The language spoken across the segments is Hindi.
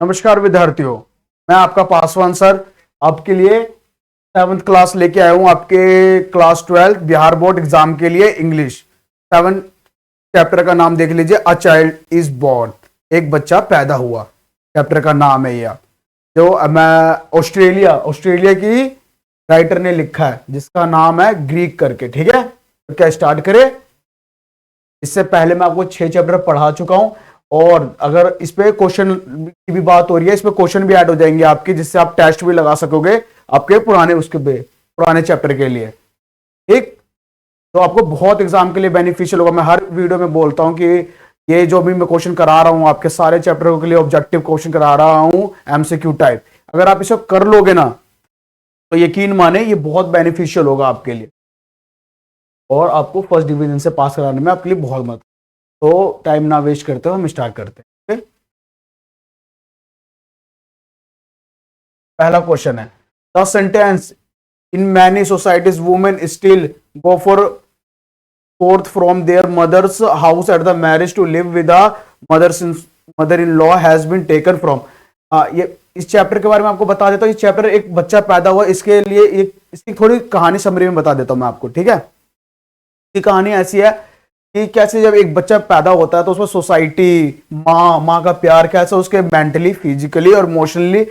नमस्कार विद्यार्थियों, मैं आपका पासवान सर आपके लिए 7th क्लास लेके आया हूं। आपके क्लास 12 बिहार बोर्ड एग्जाम के लिए इंग्लिश 7 चैप्टर का नाम देख लीजिए। अ चाइल्ड इज बोर्न, एक बच्चा पैदा हुआ, चैप्टर का नाम है यह। जो मैं ऑस्ट्रेलिया की राइटर ने लिखा है जिसका नाम है ग्रीक करके। ठीक है, तो क्या स्टार्ट करें। इससे पहले मैं आपको 6 चैप्टर पढ़ा चुका हूं और अगर इस पे क्वेश्चन की भी बात हो रही है, इस पे क्वेश्चन भी ऐड हो जाएंगे आपके, जिससे आप टेस्ट भी लगा सकोगे आपके पुराने चैप्टर के लिए। ठीक, तो आपको बहुत एग्जाम के लिए बेनिफिशियल होगा। मैं हर वीडियो में बोलता हूं कि ये जो भी मैं क्वेश्चन करा रहा हूं आपके सारे चैप्टरों के लिए ऑब्जेक्टिव क्वेश्चन करा रहा हूं, एमसीक्यू टाइप। अगर आप इसे कर लोगे ना तो यकीन माने ये बहुत बेनिफिशियल होगा आपके लिए और आपको फर्स्ट डिवीजन से पास कराने में आपके लिए बहुत मदद। तो टाइम ना वेस्ट करते हो, हम स्टार्ट करते हैं। पहला क्वेश्चन है, the sentence in many societies women still go for forth from their mothers house at the marriage to live with mother in law has been taken from. ये इस चैप्टर के बारे में आपको बता देता हूँ। इस चैप्टर एक बच्चा पैदा हुआ, इसके लिए इसकी थोड़ी कहानी समरी में बता देता हूँ मैं आपको। ठीक है, इसकी कहानी ऐसी है कि कैसे जब एक बच्चा पैदा होता है तो उसमें सोसाइटी, माँ का प्यार कैसे उसके मेंटली, फिजिकली और इमोशनली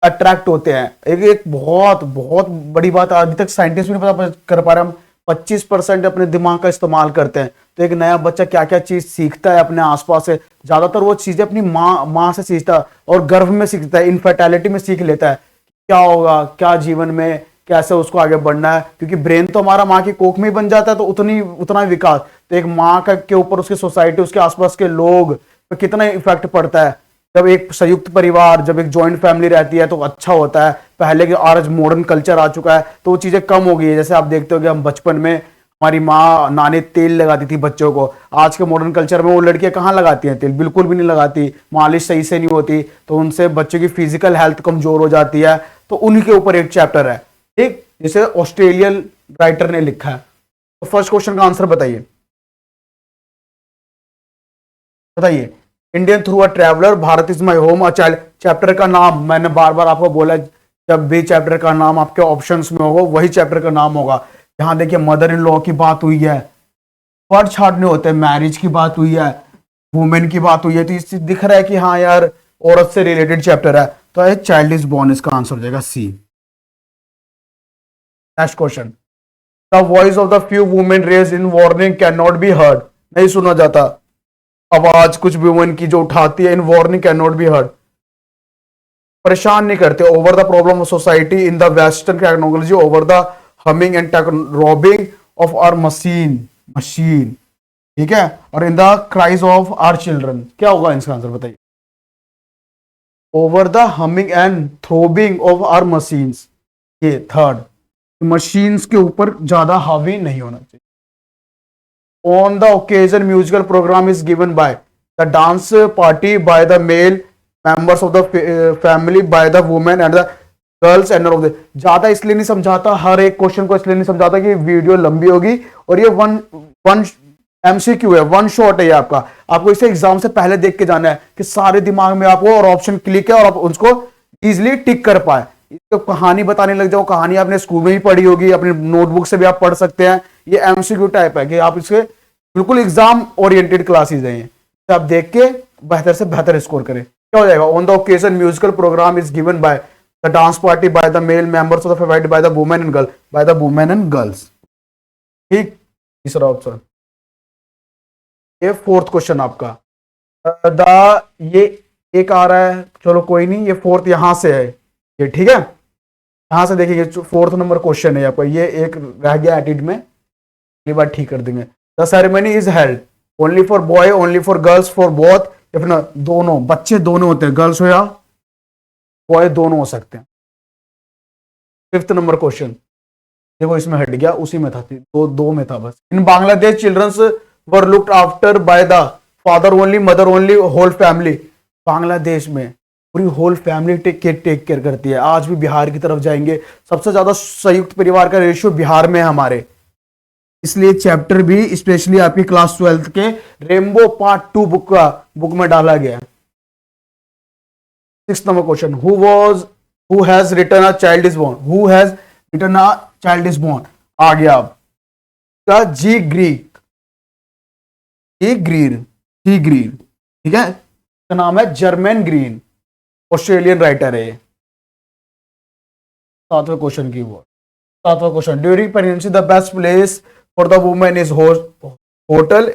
अट्रैक्ट होते हैं। एक बहुत बहुत बड़ी बात अभी तक साइंटिस्ट भी नहीं पता कर पा रहे। हम 25% अपने दिमाग का इस्तेमाल करते हैं, तो एक नया बच्चा क्या क्या चीज सीखता है अपने आसपास से, ज्यादातर वो चीजें अपनी माँ से सीखता है और गर्भ में सीखता है, इनफर्टिलिटी में सीख लेता है क्या होगा, क्या जीवन में कैसे उसको आगे बढ़ना है। क्योंकि ब्रेन तो हमारा माँ की कोख में ही बन जाता है, तो उतना ही विकास। तो एक माँ का के ऊपर उसकी सोसाइटी, उसके आसपास के लोग पर कितना इफेक्ट पड़ता है। जब एक संयुक्त परिवार, जब एक जॉइंट फैमिली रहती है तो अच्छा होता है। पहले के आज मॉडर्न कल्चर आ चुका है तो वो चीजें कम हो गई है। जैसे आप देखते हो कि हम बचपन में हमारी माँ नानी तेल लगाती थी बच्चों को, आज के मॉडर्न कल्चर में वो लड़कियां कहाँ लगाती हैं तेल, बिल्कुल भी नहीं लगाती। मालिश सही से नहीं होती तो उनसे बच्चों की फिजिकल हेल्थ कमजोर हो जाती है। तो उन्हीं के ऊपर एक चैप्टर है, ठीक, जिसे ऑस्ट्रेलियन राइटर ने लिखा है। तो फर्स्ट क्वेश्चन का आंसर बताइए। Indian through a traveller, Bharat is my home, a child. Chapter का नाम मैंने बार बार आपको बोला, जब भी चैप्टर का नाम आपके ऑप्शंस में होगा वही चैप्टर का नाम होगा। यहां देखिए मदर इन लॉ की बात हुई है, वर्ड छाटने होते हैं, मैरिज की बात हुई है, वुमेन की बात हुई है, तो इससे दिख रहा है कि हाँ यार औरत से रिलेटेड चैप्टर है। तो चाइल्ड इज बोर्न, इसका आंसर हो जाएगा C. Next question, the voice of the few women raise in warning can not be heard. नहीं सुना जाता आवाज कुछ वुमेन की जो उठाती है in warning can not be heard, परेशान नहीं करते। Over the problem of society in the western technology, over the humming and robbing of our machine. ठीक है, और in the cries of our children. क्या होगा इसका आंसर बताइए। Over the humming and throbbing of our machines, ये थर्ड, मशीन्स के ऊपर ज्यादा हावी नहीं होना चाहिए। On the occasion, musical program is given by the dance party by the male members of the family, by the women and the girls end of the. ज्यादा इसलिए नहीं समझाता, हर एक क्वेश्चन को इसलिए नहीं समझाता कि वीडियो लंबी होगी और ये वन एमसीक्यू है, वन शॉट है ये आपका। आपको इसे एग्जाम से पहले देख के जाना है कि सारे दिमाग में आपको और ऑप्शन क्लिक है और आप उसको इजिली टिक कर पाए। इसको कहानी बताने लग जाओ, कहानी आपने स्कूल में ही पढ़ी होगी, अपनी नोटबुक से भी आप पढ़ सकते हैं। ये एमसीक्यू टाइप है कि आप इसके बिल्कुल एग्जाम ओरिएंटेड क्लासेस हैं, तो आप देख के बेहतर से बेहतर स्कोर करें। क्या हो जाएगा, on the occasion musical program is given by the dance party by the male members of the family by the women and girl, by the women and girls. ठीक, तीसरा ऑप्शन। ये फोर्थ क्वेश्चन आपका ये एक आ रहा है, चलो कोई नहीं, ये फोर्थ यहां से है ये। ठीक है, यहां से देखिए फोर्थ नंबर क्वेश्चन है आपका, ये एक रह गया एडिट में, अगली बार ठीक कर देंगे। The ceremony is held only for boy, only for girls, for both, या फिर दोनों, बच्चे दोनों होते हैं, गर्ल्स हो या बॉय दोनों हो सकते हैं। फिफ्थ नंबर क्वेश्चन देखो, इसमें हट गया, उसी में था, दो में था बस। In Bangladesh childrens were looked after by the father only, mother only, whole family. Bangladesh में पूरी होल फैमिली टेक केयर करती है। आज भी बिहार की तरफ जाएंगे, सबसे ज्यादा संयुक्त परिवार का रेशियो बिहार में है हमारे, इसलिए चैप्टर भी स्पेशली आपकी क्लास 12 के रेम्बो पार्ट 2 बुक में डाला गया। 6 number question, who has written a child is born, who has written a child is born, आ गया अब का G Greek, G Green, G Green, ठीक है, इसका नाम है जर्मन ग्रीन, ऑस्ट्रेलियन राइटर है ये। 7वें क्वेश्चन की वो, 7वां question, during pregnancy the best place for the women is hotel,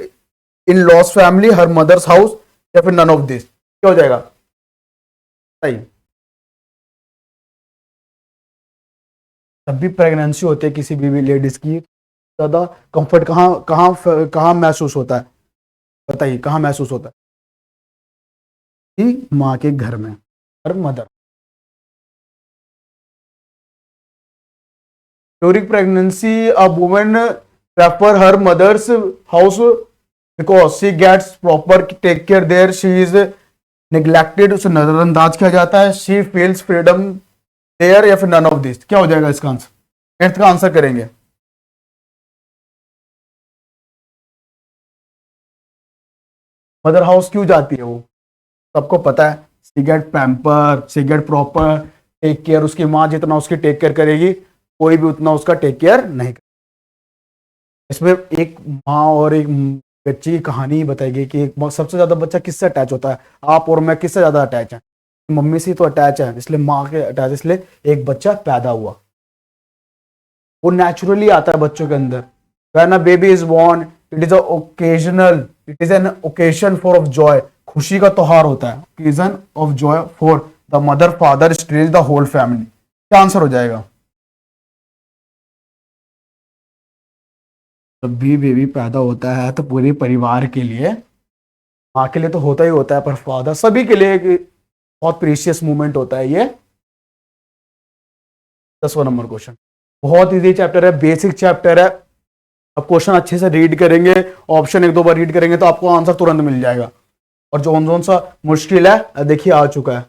in laws family, her mother's house, या फिर नन ऑफ दिस, क्या हो जाएगा सही। जब भी प्रेगनेंसी होती है किसी भी लेडीज की, ज्यादा कंफर्ट कहाँ कहाँ कहाँ महसूस होता है, बताइए कहाँ महसूस होता है, कि माँ के घर में, her mother. During pregnancy a women prefer her mother's house because she gets proper take care there, she is neglected, उसे नजरअंदाज किया जाता है, शी फील्स फ्रीडम देयर, या फिर नन ऑफ दिस, क्या हो जाएगा इसका आंसर, एट्थ का आंसर करेंगे। मदर हाउस क्यों जाती है वो, सबको पता है, she get pamper, she get proper take care, उसकी माँ जितना उसकी टेक केयर करेगी कोई भी उतना उसका टेक केयर नहीं करेगा। इसमें एक माँ और एक बच्चे की कहानी ही बताएगी कि एक सबसे ज्यादा बच्चा किससे अटैच होता है, आप और मैं किससे ज्यादा अटैच है, मम्मी से तो अटैच है, इसलिए माँ के अटैच, इसलिए एक बच्चा पैदा हुआ, वो नेचुरली आता है बच्चों के अंदर। When a baby is born it is occasional, it is an occasion for of joy, खुशी का त्योहार होता है, occasion of joy for the mother father strange the whole family, क्या आंसर हो जाएगा। जब भी बेबी पैदा होता है तो पूरे परिवार के लिए, माँ के लिए तो होता ही होता है, पर फादर सभी के लिए एक बहुत प्रीशियस मोमेंट होता है ये। 10वां नंबर क्वेश्चन, बहुत इजी चैप्टर है, बेसिक चैप्टर है, अब क्वेश्चन अच्छे से रीड करेंगे, ऑप्शन एक दो बार रीड करेंगे तो आपको आंसर तुरंत मिल जाएगा, और जो कौन सा मुश्किल है देखिए आ चुका है।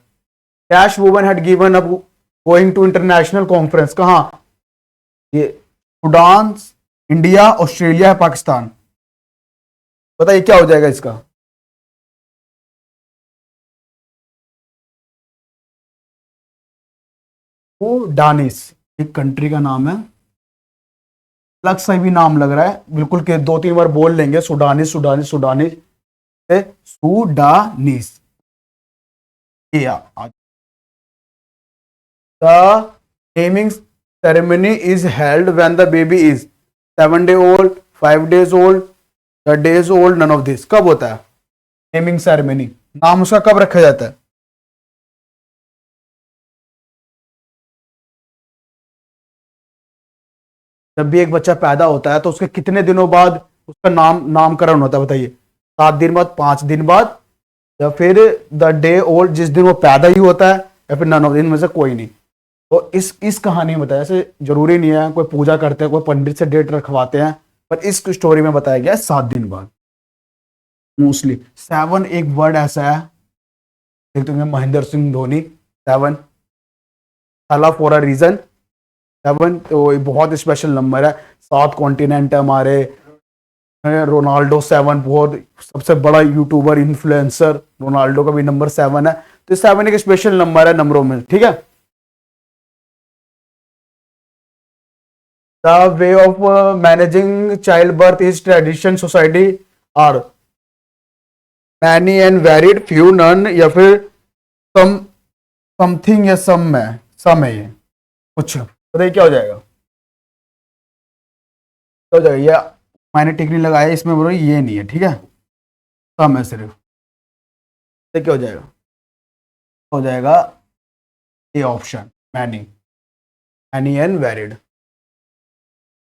Dash woman had given up going to international conference, कहाँ, ये सूडान, इंडिया, ऑस्ट्रेलिया, पाकिस्तान, बताइए क्या हो जाएगा इसका। वो डानिस एक कंट्री का नाम है, अलग सा भी नाम लग रहा है बिल्कुल, के 2-3 बार बोल लेंगे, Sudanese Sudanese Sudanese, Sudanese, the naming ceremony is held when the baby is 7 day old, 5 days old, the days old, none of this, कब होता है नेमिंग सेरेमनी, नाम उसका कब रखा जाता है। जब भी एक बच्चा पैदा होता है तो उसके कितने दिनों बाद उसका नामकरण होता है, बताइए, 7 दिन बाद, 5 दिन बाद, या फिर द डे ओल्ड जिस दिन वो पैदा ही होता है, या फिर नन ऑफ दिन में से कोई नहीं। तो इस कहानी में बताया, ऐसे जरूरी नहीं है कोई पूजा करते हैं, कोई पंडित से डेट रखवाते हैं, पर इस स्टोरी में बताया गया है 7 दिन बाद। मोस्टली 7 एक वर्ड ऐसा है, देखते होंगे महेंद्र सिंह धोनी, 7 साला फॉर अ रीजन, 7 तो बहुत स्पेशल नंबर है, 7 कॉन्टिनेंट है हमारे, रोनाल्डो 7, बहुत सबसे बड़ा यूट्यूबर इन्फ्लुएंसर, रोनाल्डो का भी नंबर 7 है, तो 7 एक स्पेशल नंबर है नंबरों में, ठीक है। The way of managing child birth is tradition society are many and varied, few, none, या फिर सम, समथिंग, या सम है ये कुछ, बताइए क्या हो जाएगा, क्या हो जाएगा, ये मैंने टिक नहीं लगाया इसमें, बोलो ये नहीं है, ठीक है, सम है सिर्फ, तो क्या हो जाएगा A option, many, many and varied.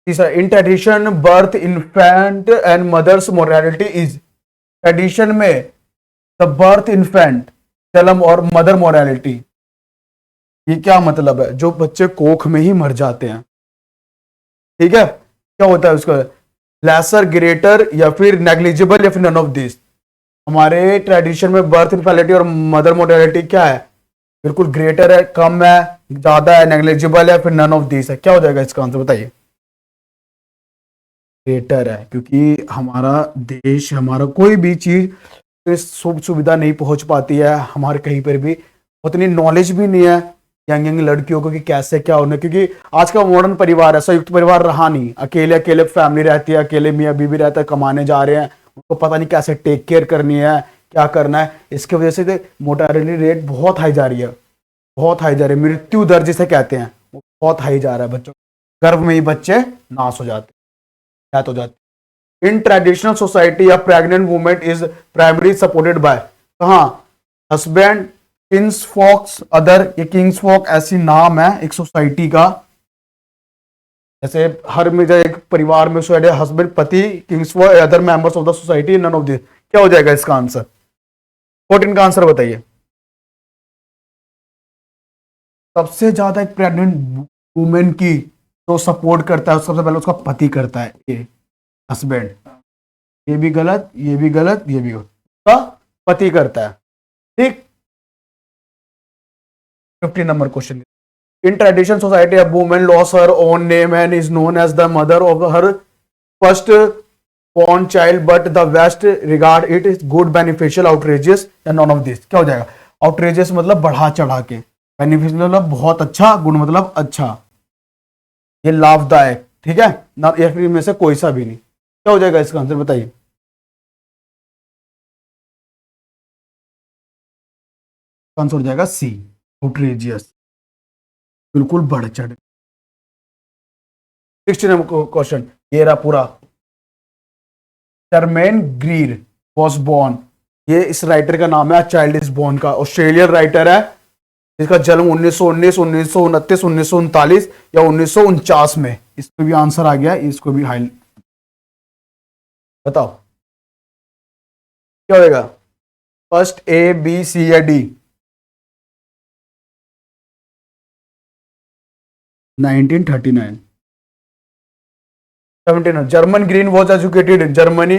तीसरा, in tradition birth infant and mother's morality is, tradition में द बर्थ इन्फेंट जन्म और मदर मोरालिटी, ये क्या मतलब है, जो बच्चे कोख में ही मर जाते हैं, ठीक है, क्या होता है उसका, लेसर, ग्रेटर, या फिर नेग्लिजिबल, या फिर नन ऑफ दिस। हमारे ट्रेडिशन में बर्थ इनफेलिटी और मदर मोर्टेलिटी क्या है, बिल्कुल ग्रेटर है, कम है, ज्यादा है, नेग्लिजिबल है, फिर नन ऑफ दिस है, क्या हो जाएगा इसका आंसर, बताइए। ग्रेटर है, क्योंकि हमारा देश, हमारा कोई भी चीज सुख सुविधा नहीं पहुंच पाती है हमारे कहीं पर भी, उतनी नॉलेज भी नहीं है यंग यंग लड़कियों को कि कैसे क्या होना, क्योंकि आज का मॉडर्न परिवार है, संयुक्त परिवार रहा नहीं, अकेले अकेले फैमिली रहती है, अकेले मियाँ बीवी रहता है, कमाने जा रहे हैं, उनको पता नहीं कैसे टेक केयर करनी है, क्या करना है। इसकी वजह से मोर्टालिटी रेट बहुत हाई जा रही है, बहुत हाई जा रही है, मृत्यु दर जिसे कहते हैं वो बहुत हाई जा रहा है। बच्चों गर्भ में ही बच्चे नाश हो जाते, डेथ हो जाती। इन ट्रेडिशनल सोसाइटी या pregnant women is primary supported by, कहाँ, हस्बैंड, किंग्स फॉक्स अदर, ये किंग्स फॉक ऐसी नाम है एक सोसाइटी का, जैसे हर में एक परिवार में सोसाइटी हस्बैंड पति, kinsfolk other members of the society, none of this. क्या हो जाएगा इसका आंसर? 14 का आंसर बताइए। सबसे ज्यादा एक प्रेग्नेंट वुमेन की जो सपोर्ट करता है सबसे पहले उसका पति करता है, ये हस्बैंड। ये भी गलत, ये भी गलत, ये भी गलत, उसका पति करता है। ठीक, 50 number question. In tradition society a woman loss her own name and is known as the mother of her first born child, but the West regard it is good, beneficial, outrageous या none of this। क्या हो जाएगा? outrageous मतलब बढ़ा चढ़ा के, beneficial मतलब बहुत अच्छा, गुड मतलब अच्छा, ये लाभदायक, ठीक है ना, या फिर में से कोई सा भी नहीं। क्या हो जाएगा इसका आंसर बताइए? आंसर हो जाएगा सी, outrageous, बिल्कुल बढ़ चढ़। 16 नंबर क्वेश्चन, ये रहा पूरा। जर्मेन ग्रीर वॉज बॉर्न, ये इस राइटर का नाम है चाइल्ड इज बॉर्न का, ऑस्ट्रेलियन राइटर है, जिसका जन्म 1919, 1929, 1939 या 1949 में। इसमें भी आंसर आ गया, इसको भी हाई बताओ क्या होगा? फर्स्ट ए बी सी या D? 1939, 17। German green was educated in Germany,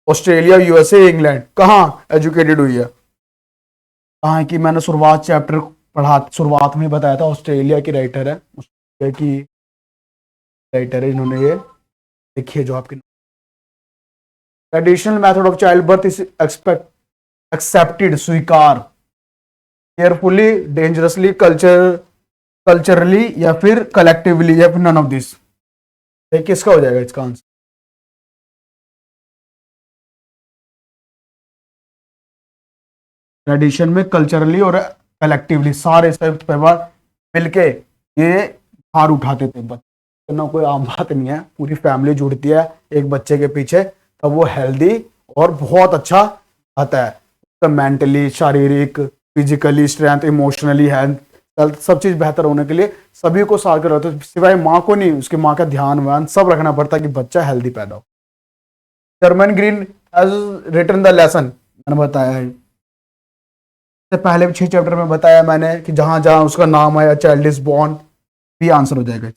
Australia, USA, England. कहाँ एजुकेटेड हुई है? कहाँ है कि मैंने शुरुआत चैप्टर पढ़ा, शुरुआत में बताया था ऑस्ट्रेलिया की राइटर है, ऑस्ट्रेलिया की राइटर है, इन्होंने ये लिखी है जो आपकी। Traditional method of child birth is accepted, स्वीकार, केयरफुली, डेंजरसली, कल्चरली या फिर कलेक्टिवली या फिर नन ऑफ दिस। किसका हो जाएगा इसका आंसर? ट्रेडिशन में, कल्चरली और कलेक्टिवली, सारे संयुक्त परिवार मिलके ये भार उठाते थे। बच्चे ना कोई आम बात नहीं है, पूरी फैमिली जुड़ती है एक बच्चे के पीछे, तब वो हेल्दी और बहुत अच्छा आता है, तो मेंटली, शारीरिक, फिजिकली स्ट्रेंथ, इमोशनली हेल्थ, सब चीज बेहतर होने के लिए सभी को साथ कर, तो सिवाय माँ को नहीं, उसकी माँ का ध्यान वान सब रखना पड़ता है कि बच्चा हेल्दी पैदा हो। Germaine Greer has written the lesson, मैंने बताया है पहले भी 6 चैप्टर में बताया मैंने कि जहां जहां उसका नाम आया चाइल्ड इज बॉर्न, भी आंसर हो जाएगा।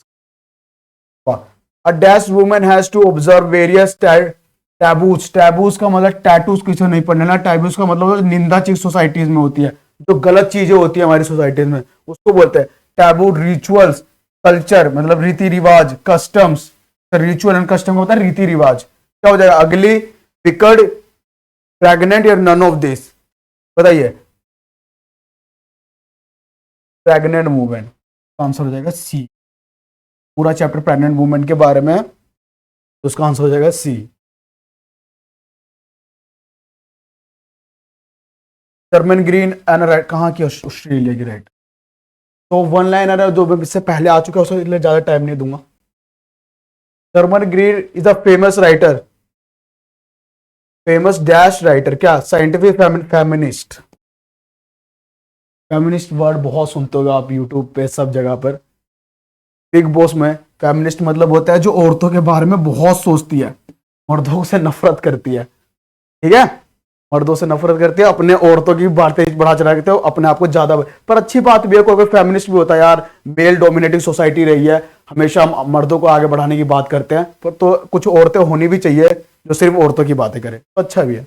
A dash woman has to observe various taboos, taboos का मतलब टैटूज किसी नहीं पढ़ने ना, टैबूज का मतलब निंदा चीज सोसाइटीज में होती है, जो गलत चीजें होती है हमारी सोसाइटीज में, उसको बोलते हैं टैबू। रिचुअल्स, कल्चर मतलब रीति रिवाज, कस्टम्स, रिचुअल एंड कस्टम होता है रीति रिवाज। क्या हो जाएगा? अगली, विकर्ड, प्रेग्नेंट या नन ऑफ दिस? बताइए। प्रेग्नेंट वुमेन, आंसर हो जाएगा सी। पूरा चैप्टर प्रेग्नेंट वुमेन के बारे में, तो उसका आंसर हो जाएगा सी। जर्मन ग्रीन एंड राइट कहाँ की? ऑस्ट्रेलिया की राइट। तो वन लाइनर है जो इससे पहले आ चुका है, उसको इसलिए ज्यादा टाइम नहीं दूंगा। German Green is a famous writer, famous dash writer, क्या? Scientific feminist. फेमिनिस्ट वर्ड बहुत सुनते हो आप यूट्यूब पे सब जगह पर, बिग बॉस में। फेमिनिस्ट मतलब होता है जो औरतों के बारे में बहुत सोचती है, मर्दों से नफरत करती है, ठीक है, मर्दों से नफरत करती है, अपने औरतों की बातें बढ़ा चढ़ा करते हो, अपने आप को ज्यादा। पर अच्छी बात भी है, कोई फेमिनिस्ट भी होता है यार, मेल डोमिनेटिंग सोसाइटी रही है, हमेशा हम मर्दों को आगे बढ़ाने की बात करते हैं, पर तो कुछ औरतें होनी भी चाहिए जो सिर्फ औरतों की बातें करें, तो अच्छा भी है।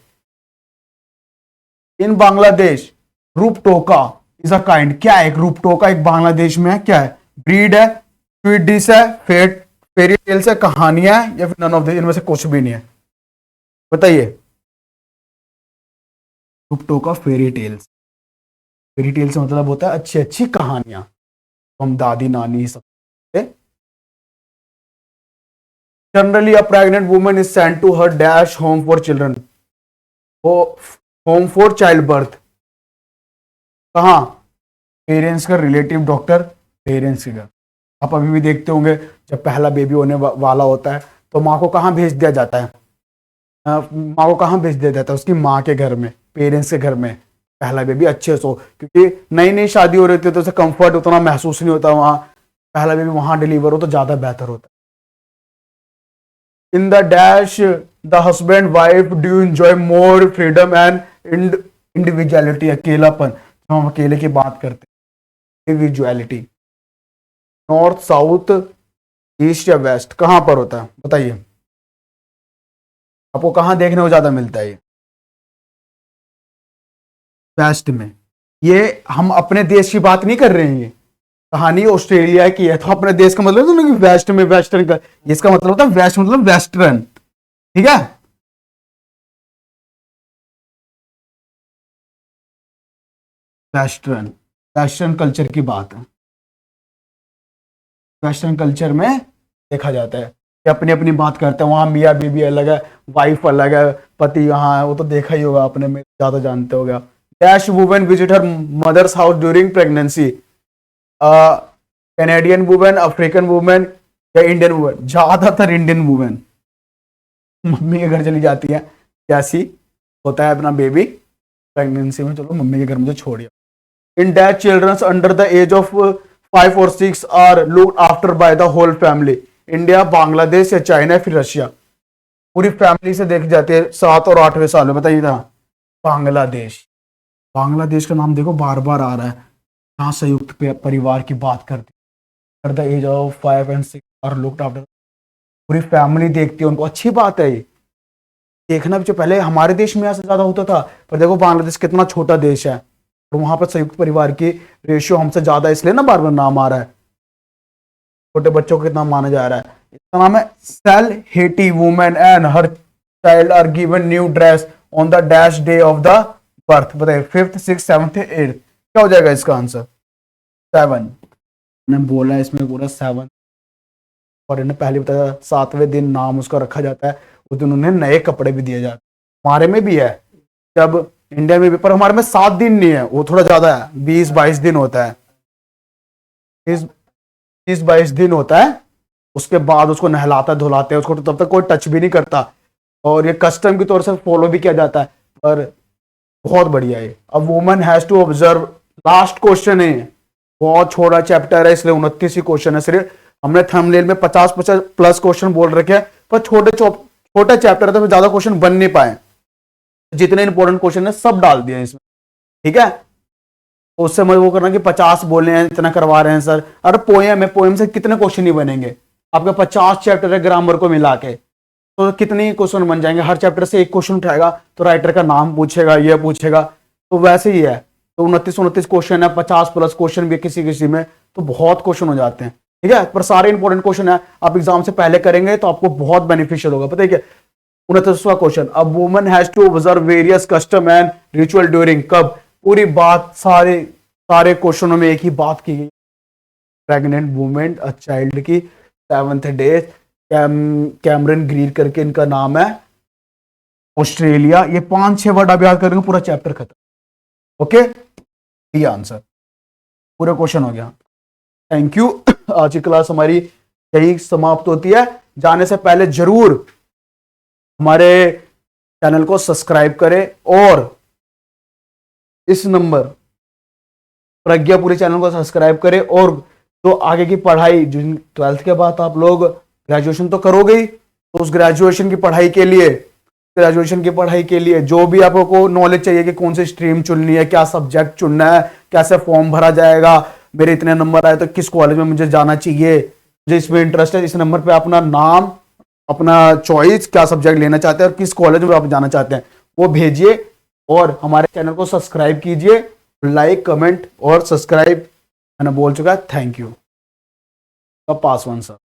इन बांग्लादेश रूप टोका इज अ काइंड, क्या है? एक रूप टोका एक बांग्लादेश में है, क्या है? ब्रीड है, स्वीट डिश है, फेरी टेल्स है, कहानियां है, या फिर नन ऑफ दिस, इनमें से कुछ भी नहीं है? बताइए। रूप टोका फेरी टेल्स, फेरी टेल से मतलब होता है अच्छी अच्छी कहानियां, हम दादी नानी सब। Generally a pregnant woman is sent to her dash home for children, home for child birth. कहाँ? पेरेंट्स का रिलेटिव डॉक्टर, पेरेंट्स के घर। आप अभी भी देखते होंगे जब पहला बेबी होने वाला होता है तो माँ को कहाँ भेज दिया जाता है? माँ को कहाँ भेज दिया जाता है? उसकी माँ के घर में, पेरेंट्स के घर में पहला बेबी अच्छे से हो, क्योंकि नई नई शादी हो रही थी तो उसे कंफर्ट उतना महसूस नहीं होता, वहाँ पहला बेबी वहां डिलीवर हो तो ज्यादा बेहतर होता है। In the dash the husband wife do enjoy more freedom and individuality, अकेलापन। जब हम अकेले की बात करते हैं, इंडिविजुअलिटी। नॉर्थ साउथ ईस्ट या वेस्ट, कहां पर होता है बताइए? आपको कहां देखने को ज्यादा मिलता है ये? वेस्ट में। ये हम अपने देश की बात नहीं कर रहे हैं, ये कहानी ऑस्ट्रेलिया की है, तो अपने देश का मतलब तो नहीं वेस्ट में, वेस्टर्न का, इसका मतलब होता है वेस्ट मतलब वेस्टर्न, ठीक है। वेस्टर्न, वेस्टर्न कल्चर की बात है। वेस्टर्न कल्चर में देखा जाता है कि अपनी अपनी बात करते हैं, वहां मियाँ बीवी अलग है, वाइफ अलग है, पति यहाँ है, वो तो देखा ही होगा आपने, में ज्यादा जानते हो गया। Dash women visit her mother's house during pregnancy, Canadian women, African women या इंडियन वुमेन? ज्यादातर इंडियन वुमेन मम्मी के घर चली जाती है, जैसी होता है अपना बेबी प्रेगनेंसी में, चलो मम्मी के घर मुझे छोड़िए। In dash children under the age of 5 और 6 are looked after by the whole family. India, Bangladesh या चाइना फिर रशिया? पूरी फैमिली से देखी जाती है 7 और 8वें साल में, बताइए था। बांग्लादेश। बांग्लादेश का नाम देखो बार बार आ रहा है, यहाँ संयुक्त परिवार की बात करती है। द एज ऑफ 5 और 6 आर लुक्ड आफ्टर, पूरी फैमिली देखती है उनको, अच्छी बात है ये। देखना भी, जो पहले हमारे देश में ऐसा ज्यादा होता था, पर देखो बांग्लादेश कितना छोटा देश है और वहां पर संयुक्त परिवार की रेशियो हमसे ज्यादा, इसलिए ना बार बार नाम आ रहा है, छोटे बच्चों को कितना माना जा रहा है। इसका नाम है सेल हेटी women and her child are given new dress on the dash day of the birth. बताइए 5th 6th 7th 8th क्या हो जाएगा इसका आंसर? 7। ने बोला इसमें पूरा 7, और इन्हें पहले बताया 7वें दिन नाम उसका रखा जाता है, उस दिन उन्हें नए कपड़े भी दिए जाते हैं। हमारे में भी है, जब इंडिया में भी, पर हमारे में 7 दिन नहीं है, वो थोड़ा ज्यादा है, 20-22 दिन होता है, 20-22 दिन होता है। उसके बाद उसको नहलाता धुलाते हैं, उसको तो तब तक कोई टच भी नहीं करता, और ये कस्टम के तौर से फॉलो भी किया जाता है। पर बहुत बढ़िया है। अब woman has to observe, last question है, बहुत छोटा चैप्टर है इसलिए 29 ही क्वेश्चन है सिर्फ। हमने थंबनेल में 50 प्लस क्वेश्चन बोल रखे हैं, पर छोटा चैप्टर है तो ज्यादा क्वेश्चन बन नहीं पाए, जितने इंपॉर्टेंट क्वेश्चन है सब डाल दिए इसमें, ठीक है। उससे मैं वो करना कि 50 बोले हैं, इतना करवा रहे हैं सर, अरे पोएम है, पोएम से कितने क्वेश्चन ही बनेंगे? आपका 50 चैप्टर है ग्रामर को मिला के, तो कितने क्वेश्चन बन जाएंगे? हर चैप्टर से एक क्वेश्चन उठाएगा तो राइटर का नाम पूछेगा, ये पूछेगा, तो वैसे ही है। तो 29 क्वेश्चन है, 50 प्लस क्वेश्चन भी किसी किसी में, तो बहुत क्वेश्चन हो जाते हैं, ठीक है। पर सारे इंपॉर्टेंट क्वेश्चन है, आप एग्जाम से पहले करेंगे तो आपको बहुत बेनिफिशियल होगा। पता है क्या? 29वां question, a woman has to observe various custom and ritual during, कब? पूरी बात सारे क्वेश्चनों में एक ही बात की गई, प्रेग्नेंट वुमेन अ चाइल्ड की 7th डे। कैमरन ग्रीर करके इनका नाम है, ऑस्ट्रेलिया। ये 5-6 वर्ड आप याद करेंगे, पूरा चैप्टर खत्म। ओके, ये आंसर, पूरा क्वेश्चन हो गया। Thank you. आज की क्लास हमारी यही समाप्त होती है। जाने से पहले जरूर हमारे चैनल को सब्सक्राइब करें, और इस नंबर प्रज्ञा पूरे चैनल को सब्सक्राइब करें, और जो आगे की पढ़ाई, जो 12th के बाद आप लोग ग्रेजुएशन तो करोगे ही, तो उस ग्रेजुएशन की पढ़ाई के लिए जो भी आपको नॉलेज चाहिए कि कौन सी स्ट्रीम चुननी है, क्या सब्जेक्ट चुनना है, कैसे फॉर्म भरा जाएगा, मेरे इतने नंबर आए तो किस कॉलेज में मुझे जाना चाहिए, मुझे इसमें इंटरेस्ट है, इस नंबर पे अपना नाम, अपना चॉइस, क्या सब्जेक्ट लेना चाहते हैं और किस कॉलेज में आप जाना चाहते हैं वो भेजिए, और हमारे चैनल को सब्सक्राइब कीजिए। लाइक, कमेंट और सब्सक्राइब मैंने बोल चुका है। Thank you. पासवान सर।